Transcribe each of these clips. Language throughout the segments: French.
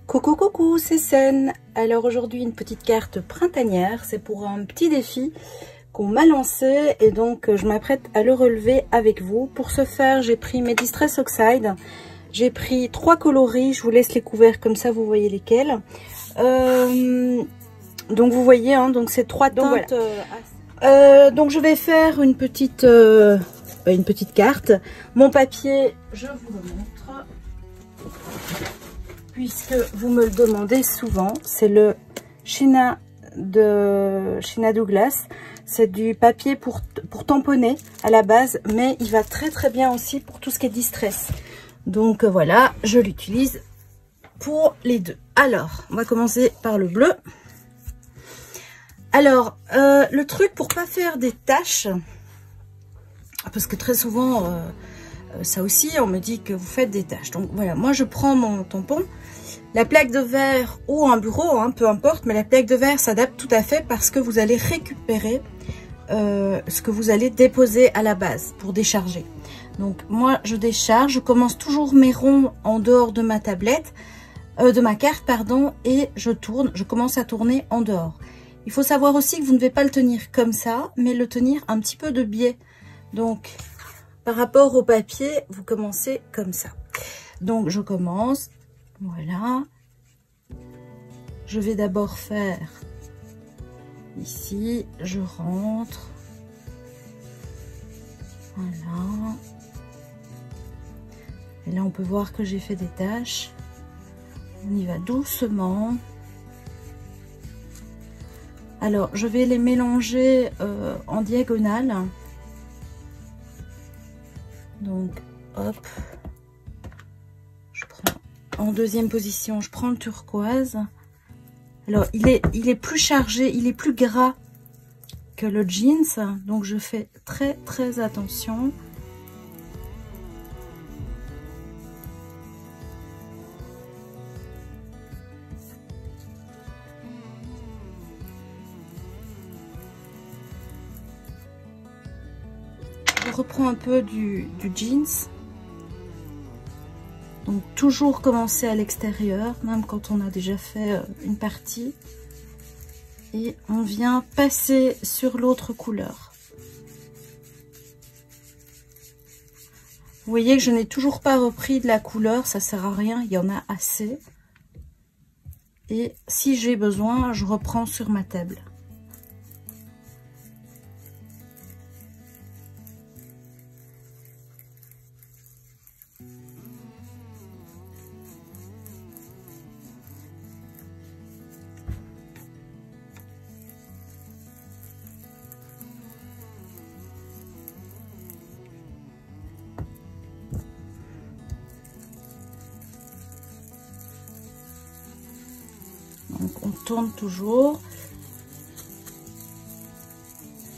Coucou coucou, c'est Sen. Alors aujourd'hui une petite carte printanière, c'est pour un petit défi qu'on m'a lancé et donc je m'apprête à le relever avec vous. Pour ce faire, j'ai pris mes Distress Oxide, j'ai pris 3 coloris, je vous laisse les couverts comme ça vous voyez lesquels. Donc vous voyez, hein, donc c'est 3 teintes. Voilà. Donc je vais faire une petite carte. Mon papier, je vous le montre. Puisque vous me le demandez souvent, c'est le Sheena Douglas. C'est du papier pour tamponner à la base, mais il va très très bien aussi pour tout ce qui est distress. Donc voilà, je l'utilise pour les deux. Alors, on va commencer par le bleu. Alors, le truc pour pas faire des taches, parce que très souvent, ça aussi, on me dit que vous faites des taches. Donc voilà, moi je prends mon tampon. La plaque de verre ou un bureau, hein, peu importe, mais la plaque de verre s'adapte tout à fait parce que vous allez récupérer ce que vous allez déposer à la base pour décharger. Donc moi je décharge, je commence toujours mes ronds en dehors de ma tablette, de ma carte pardon, et je tourne, je commence à tourner en dehors. Il faut savoir aussi que vous ne devez pas le tenir comme ça, mais le tenir un petit peu de biais. Donc par rapport au papier, vous commencez comme ça. Donc je commence. Voilà, je vais d'abord faire ici, je rentre, voilà, et là on peut voir que j'ai fait des taches, on y va doucement. Alors je vais les mélanger en diagonale, donc hop. En deuxième position, je prends le turquoise. Alors, il est plus chargé, il est plus gras que le jeans. Donc, je fais très, très attention. Je reprends un peu du jeans. Donc toujours commencer à l'extérieur, même quand on a déjà fait une partie. Et on vient passer sur l'autre couleur. Vous voyez que je n'ai toujours pas repris de la couleur, ça sert à rien, il y en a assez. Et si j'ai besoin, je reprends sur ma table. Donc on tourne toujours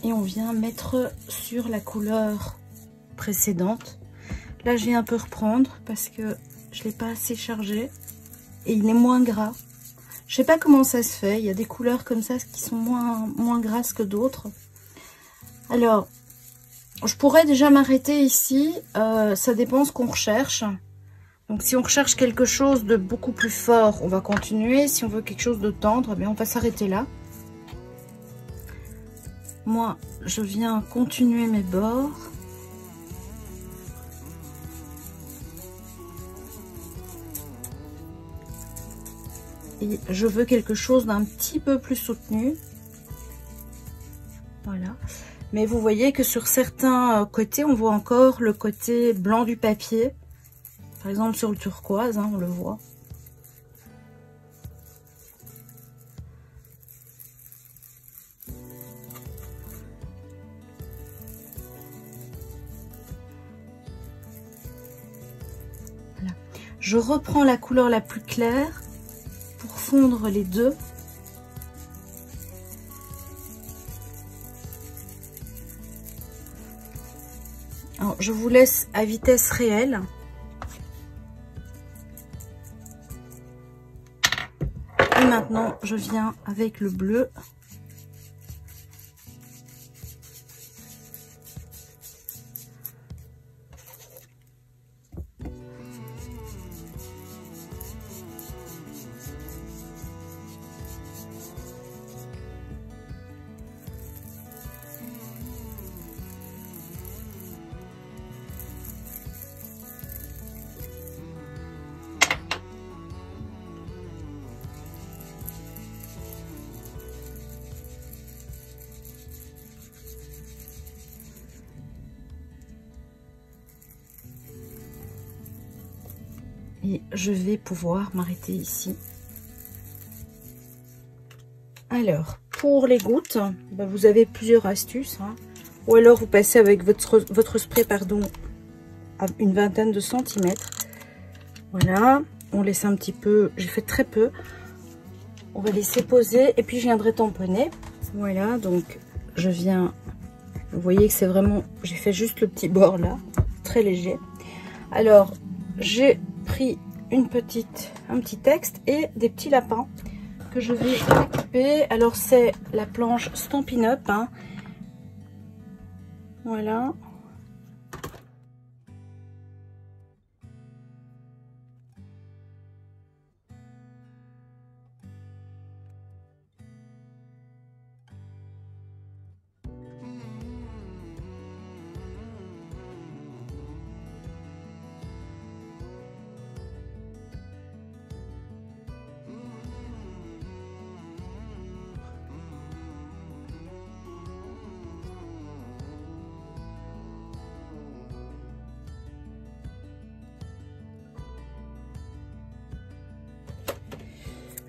et on vient mettre sur la couleur précédente. Là je viens un peu reprendre parce que je l'ai pas assez chargé et il est moins gras. Je sais pas comment ça se fait, il y a des couleurs comme ça qui sont moins grasses que d'autres. Alors je pourrais déjà m'arrêter ici, ça dépend ce qu'on recherche. Donc si on recherche quelque chose de beaucoup plus fort, on va continuer. Si on veut quelque chose de tendre, bien on va s'arrêter là. Moi, je viens continuer mes bords. Et je veux quelque chose d'un petit peu plus soutenu. Voilà. Mais vous voyez que sur certains côtés, on voit encore le côté blanc du papier. Par exemple sur le turquoise, hein, on le voit. Voilà. Je reprends la couleur la plus claire pour fondre les deux. Alors, je vous laisse à vitesse réelle. Et maintenant, je viens avec le bleu. Et je vais pouvoir m'arrêter ici. Alors, pour les gouttes, ben vous avez plusieurs astuces. Hein. Ou alors vous passez avec votre spray, pardon, à une vingtaine de centimètres. Voilà, on laisse un petit peu, j'ai fait très peu. On va laisser poser et puis je viendrai tamponner. Voilà, donc je viens, vous voyez que c'est vraiment, j'ai fait juste le petit bord là, très léger. Alors, j'ai pris un petit texte et des petits lapins que je vais couper. Alors c'est la planche Stampin' Up, hein. Voilà.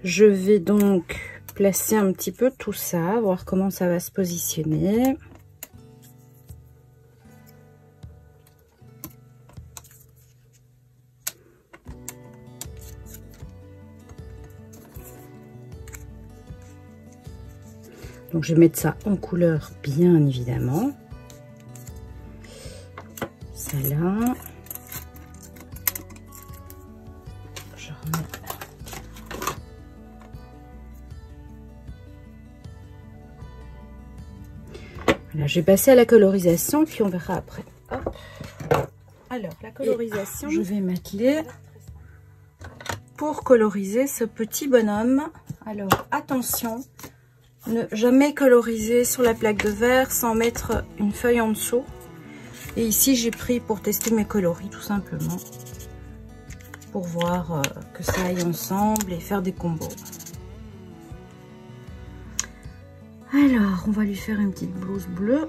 Je vais donc placer un petit peu tout ça, voir comment ça va se positionner. Donc je vais mettre ça en couleur, bien évidemment. Ça là. Je remets. Voilà, je vais passer à la colorisation, puis on verra après. Hop. Alors, la colorisation, je vais m'atteler pour coloriser ce petit bonhomme. Alors, attention, ne jamais coloriser sur la plaque de verre sans mettre une feuille en dessous. Et ici, j'ai pris pour tester mes coloris, tout simplement. Pour voir que ça aille ensemble et faire des combos. Alors, on va lui faire une petite blouse bleue.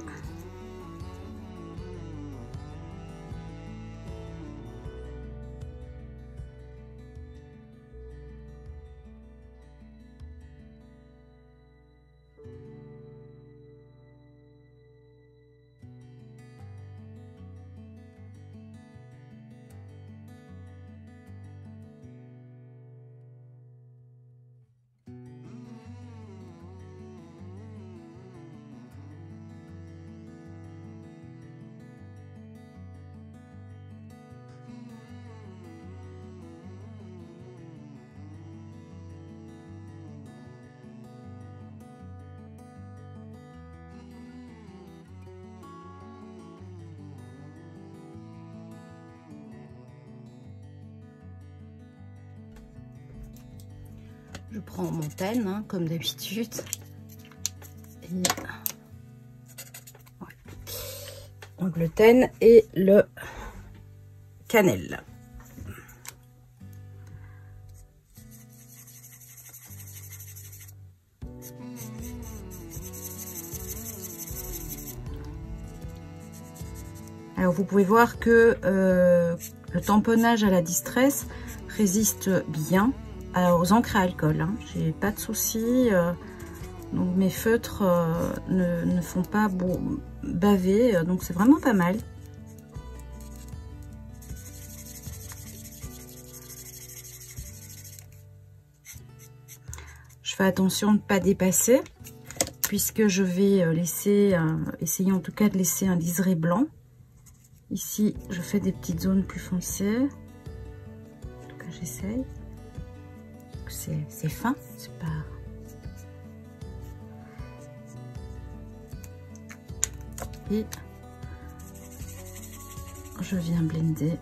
Je prends mon thème, hein, comme d'habitude. Et... ouais. Donc le thème et le cannelle. Alors vous pouvez voir que le tamponnage à la distress résiste bien aux encres à alcool. Hein. J'ai pas de soucis. Donc mes feutres ne font pas baver. Donc c'est vraiment pas mal. Je fais attention de ne pas dépasser. Puisque je vais laisser, essayer en tout cas de laisser un liseré blanc. Ici, je fais des petites zones plus foncées. En tout cas, j'essaye. C'est fin, c'est pas... Et je viens blender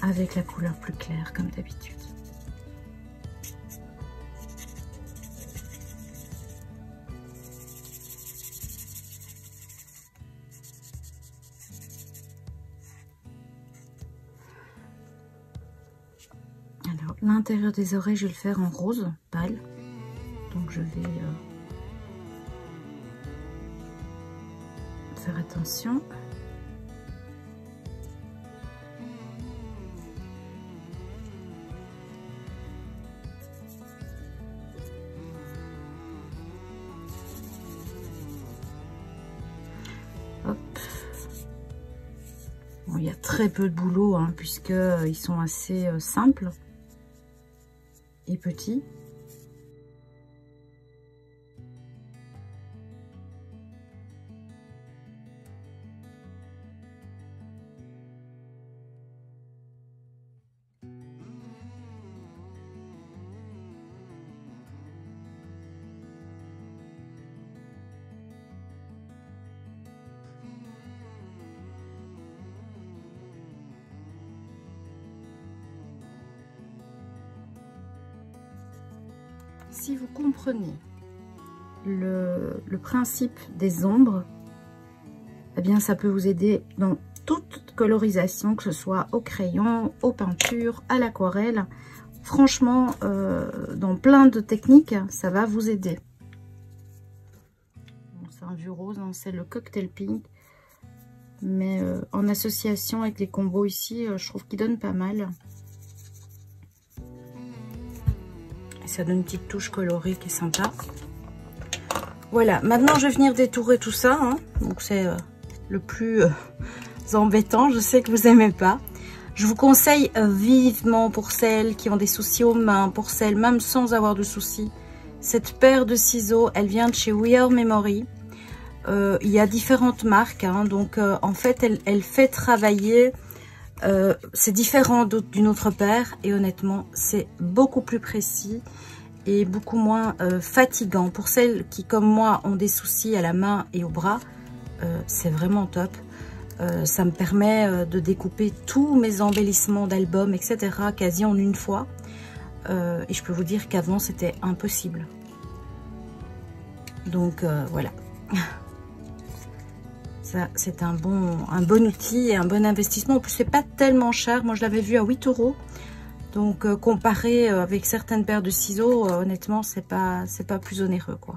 avec la couleur plus claire, comme d'habitude. Alors, l'intérieur des oreilles, je vais le faire en rose pâle. Donc, je vais faire attention. Bon, il y a très peu de boulot, hein, puisqu'ils sont assez simples et petits. Si vous comprenez le principe des ombres, eh bien ça peut vous aider dans toute colorisation, que ce soit au crayon, aux peintures, à l'aquarelle. Franchement, dans plein de techniques, ça va vous aider. Bon, c'est un vieux rose, hein, c'est le cocktail pink. Mais en association avec les combos ici, je trouve qu'il donne pas mal. Et ça donne une petite touche colorée qui est sympa. Voilà, maintenant je vais venir détourer tout ça. Hein. Donc c'est le plus embêtant, je sais que vous n'aimez pas. Je vous conseille vivement, pour celles qui ont des soucis aux mains, pour celles même sans avoir de soucis, cette paire de ciseaux, elle vient de chez We Are Memory. Il y a différentes marques, hein, donc en fait elle fait travailler, c'est différent d'une autre paire et honnêtement c'est beaucoup plus précis et beaucoup moins fatigant. Pour celles qui comme moi ont des soucis à la main et au bras, c'est vraiment top. Ça me permet de découper tous mes embellissements d'albums, etc. quasi en une fois. Et je peux vous dire qu'avant c'était impossible. Donc voilà. Ça, c'est un bon outil et un bon investissement. En plus, c'est pas tellement cher. Moi, je l'avais vu à 8 €. Donc, comparé avec certaines paires de ciseaux, honnêtement, c'est pas plus onéreux, quoi.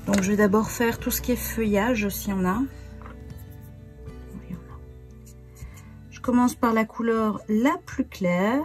Donc je vais d'abord faire tout ce qui est feuillage, s'il y en a. Je commence par la couleur la plus claire.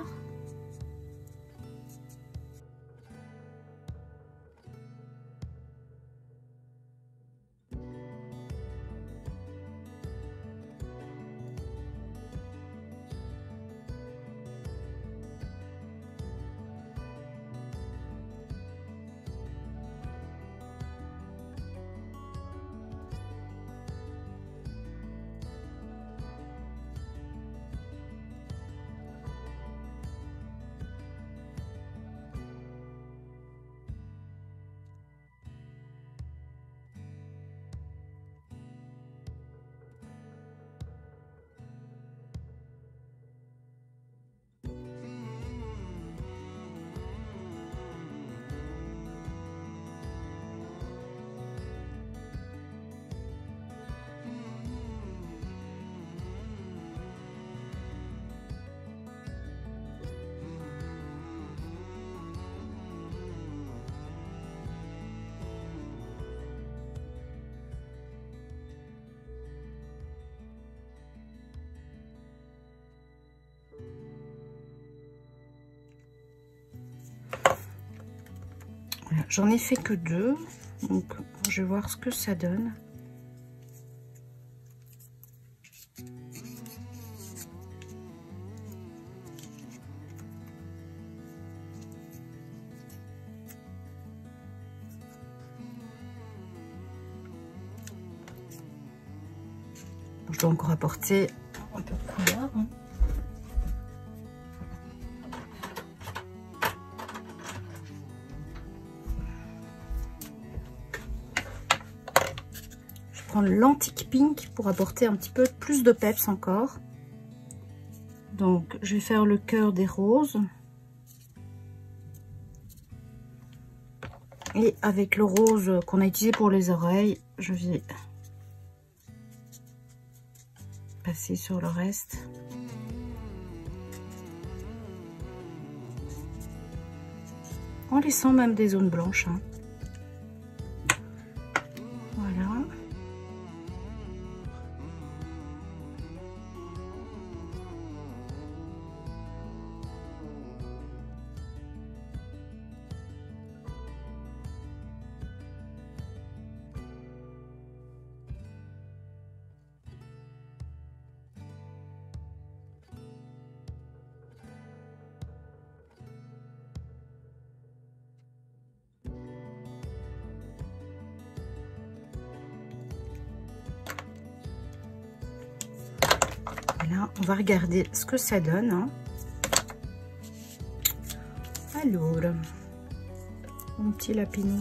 Voilà, j'en ai fait que 2, donc je vais voir ce que ça donne. Je dois encore apporter un peu de couleur. Hein. Je vais prendre l'antique pink pour apporter un petit peu plus de peps encore. Donc je vais faire le cœur des roses. Et avec le rose qu'on a utilisé pour les oreilles, je vais passer sur le reste. En laissant même des zones blanches. Hein. Voilà. Voilà, on va regarder ce que ça donne. Hein. Alors, mon petit lapinou.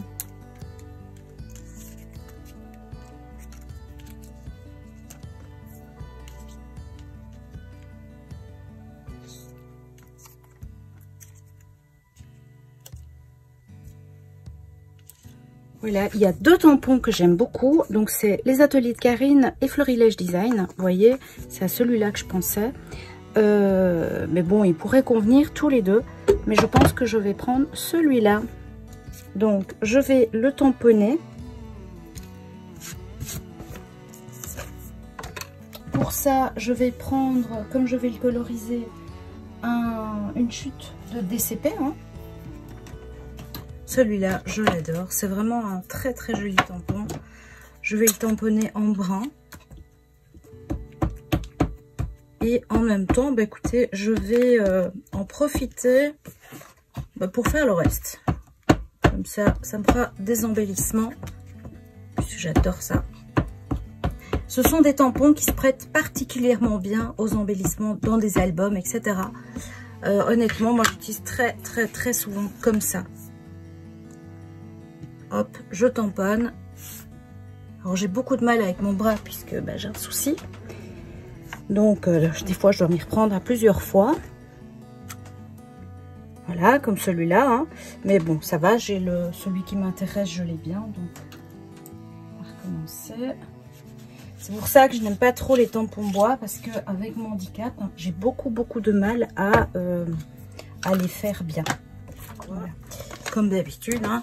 Voilà, il y a deux tampons que j'aime beaucoup. Donc, c'est les ateliers de Karine et Florilège Design. Vous voyez, c'est à celui-là que je pensais. Mais bon, ils pourraient convenir tous les deux. Mais je pense que je vais prendre celui-là. Donc, je vais le tamponner. Pour ça, je vais prendre, comme je vais le coloriser, une chute de DCP. Hein. Celui-là, je l'adore. C'est vraiment un très très joli tampon. Je vais le tamponner en brun. Et en même temps, bah, écoutez, je vais en profiter pour faire le reste. Comme ça, ça me fera des embellissements. Puisque j'adore ça. Ce sont des tampons qui se prêtent particulièrement bien aux embellissements dans des albums, etc. Honnêtement, moi j'utilise très souvent comme ça. Hop, je tamponne. Alors j'ai beaucoup de mal avec mon bras puisque bah, j'ai un souci. Donc des fois je dois m'y reprendre à plusieurs fois. Voilà, comme celui-là. Hein. Mais bon, ça va, j'ai celui qui m'intéresse, je l'ai bien. Donc on va recommencer. C'est pour ça que je n'aime pas trop les tampons bois parce que avec mon handicap, hein, j'ai beaucoup de mal à les faire bien. Voilà. Comme d'habitude. Hein.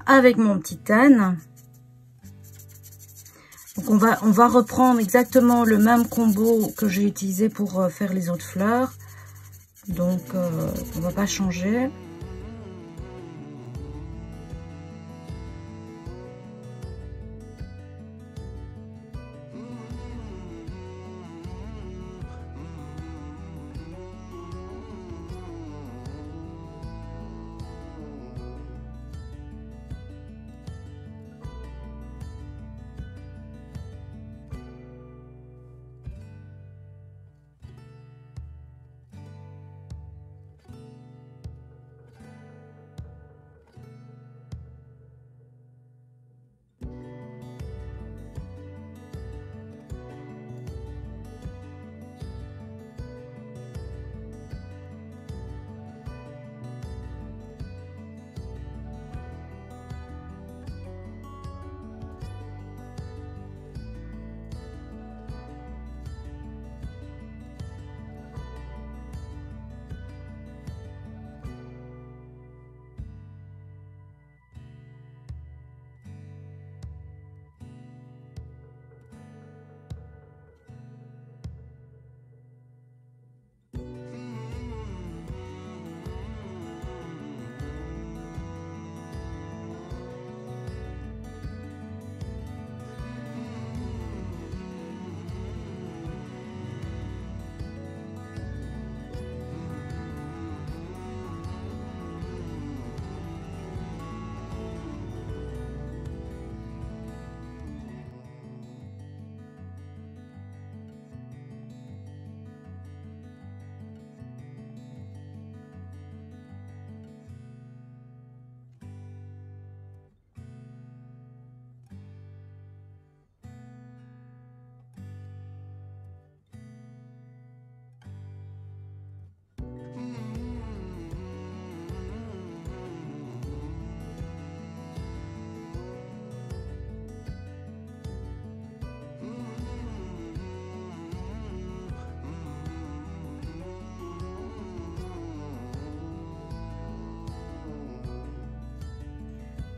Avec mon petit âne. Donc on va reprendre exactement le même combo que j'ai utilisé pour faire les autres fleurs. Donc on va pas changer.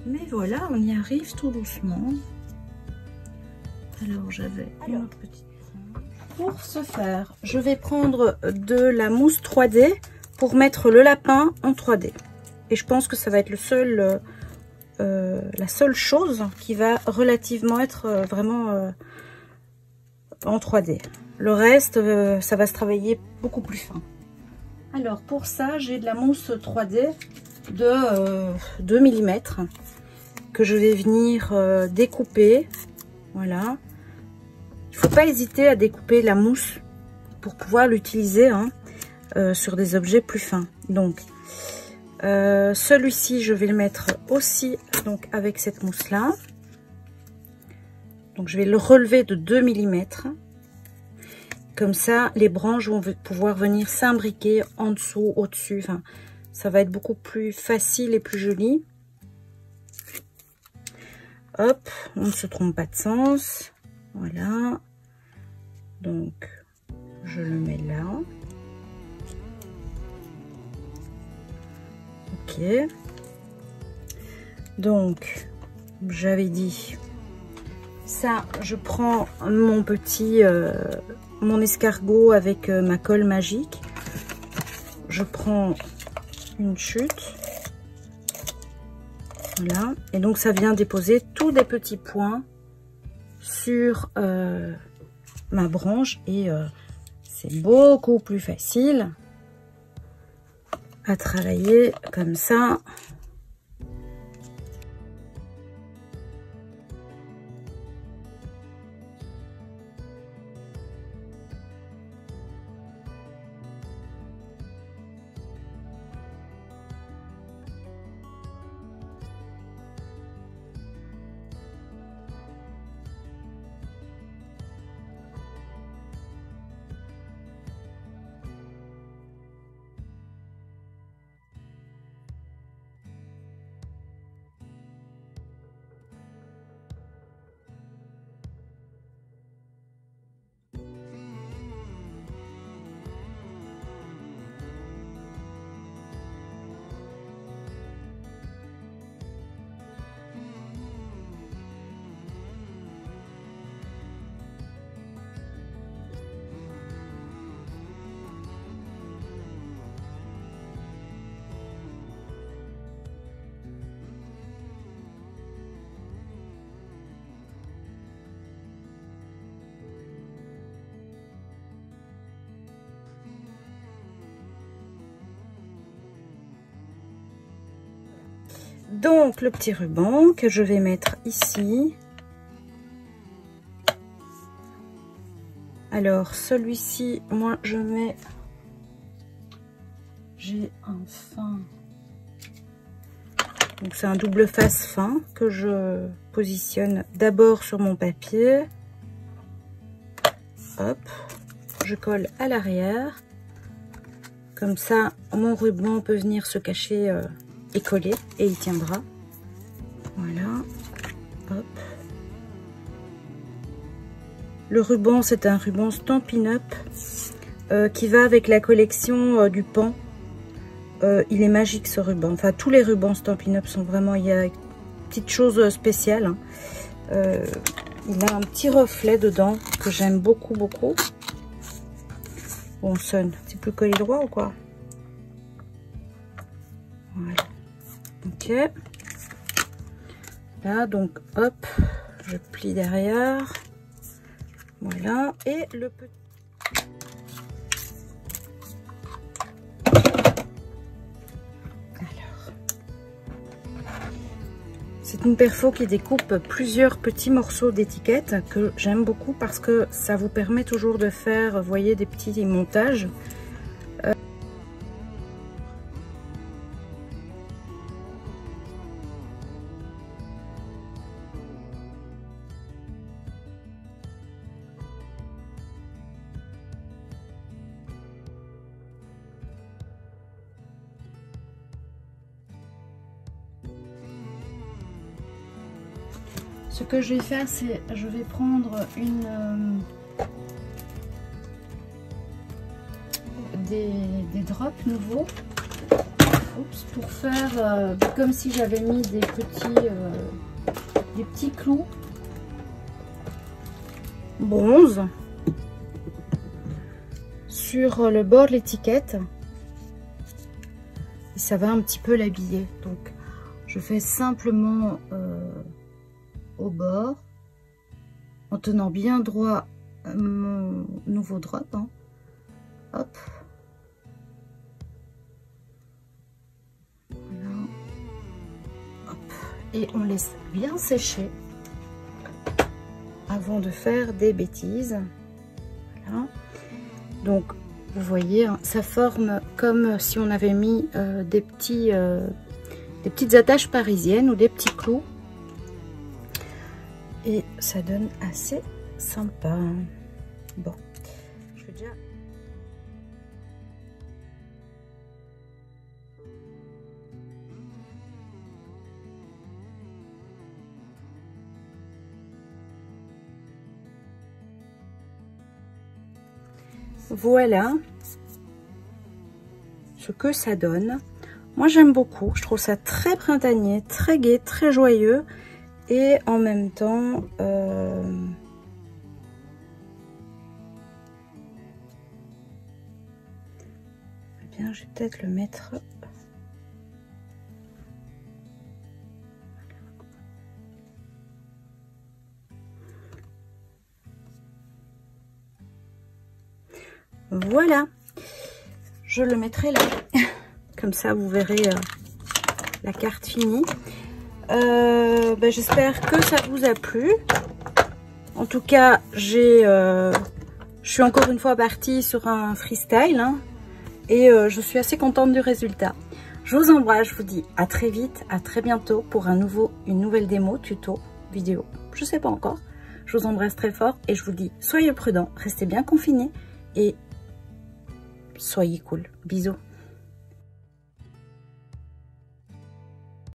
Mais voilà, on y arrive tout doucement. Alors j'avais une autre petite... Pour ce faire, je vais prendre de la mousse 3D pour mettre le lapin en 3D. Et je pense que ça va être le seul, la seule chose qui va relativement être vraiment en 3D. Le reste, ça va se travailler beaucoup plus fin. Alors pour ça, j'ai de la mousse 3D de 2 mm que je vais venir découper. Voilà. Il ne faut pas hésiter à découper la mousse pour pouvoir l'utiliser hein, sur des objets plus fins. Donc, celui-ci, je vais le mettre aussi donc, avec cette mousse-là. Donc, je vais le relever de 2 mm. Comme ça, les branches vont pouvoir venir s'imbriquer en dessous, au-dessus. Enfin, ça va être beaucoup plus facile et plus joli. Hop, on ne se trompe pas de sens. Voilà. Donc, je le mets là. Ok. Donc, j'avais dit ça, je prends mon petit, mon escargot avec ma colle magique. Je prends une chute. Voilà. Et donc, ça vient déposer tous des petits points sur ma branche et c'est beaucoup plus facile à travailler comme ça. Donc le petit ruban que je vais mettre ici. Alors celui-ci, moi je mets, j'ai un fin, donc c'est un double face fin que je positionne d'abord sur mon papier. Hop, je colle à l'arrière. Comme ça, mon ruban peut venir se cacher et coller et il tiendra. Voilà. Hop. Le ruban, c'est un ruban Stampin' Up qui va avec la collection du Pan. Il est magique ce ruban. Enfin, tous les rubans Stampin' Up sont vraiment... Il y a une petite chose spéciale. Hein. Il a un petit reflet dedans que j'aime beaucoup, beaucoup. Bon, on sonne. C'est plus collé droit ou quoi? Voilà. Ok. Là, donc, hop, je plie derrière. Voilà. Et le petit... C'est une perfo qui découpe plusieurs petits morceaux d'étiquette que j'aime beaucoup parce que ça vous permet toujours de faire, vous voyez, des petits montages. Ce que je vais faire, c'est je vais prendre des drops nouveaux. pour faire comme si j'avais mis des petits clous bronze sur le bord de l'étiquette. Et ça va un petit peu l'habiller. Donc je fais simplement au bord en tenant bien droit mon nouveau drop. Hein. Hop. Voilà. Hop. Et on laisse bien sécher avant de faire des bêtises. Voilà. Donc vous voyez, hein, ça forme comme si on avait mis des petites attaches parisiennes ou des petits clous. Et ça donne assez sympa. Bon, je vais déjà... Voilà ce que ça donne. Moi j'aime beaucoup, je trouve ça très printanier, très gai, très joyeux et en même temps eh bien je vais peut-être le mettre voilà, je le mettrai là. Comme ça, vous verrez la carte finie. J'espère que ça vous a plu. En tout cas, je suis encore une fois partie sur un freestyle. Hein, et je suis assez contente du résultat. Je vous embrasse, je vous dis à très vite, à très bientôt pour une nouvelle démo, tuto, vidéo. Je sais pas encore. Je vous embrasse très fort et je vous dis soyez prudents, restez bien confinés et soyez cool. Bisous.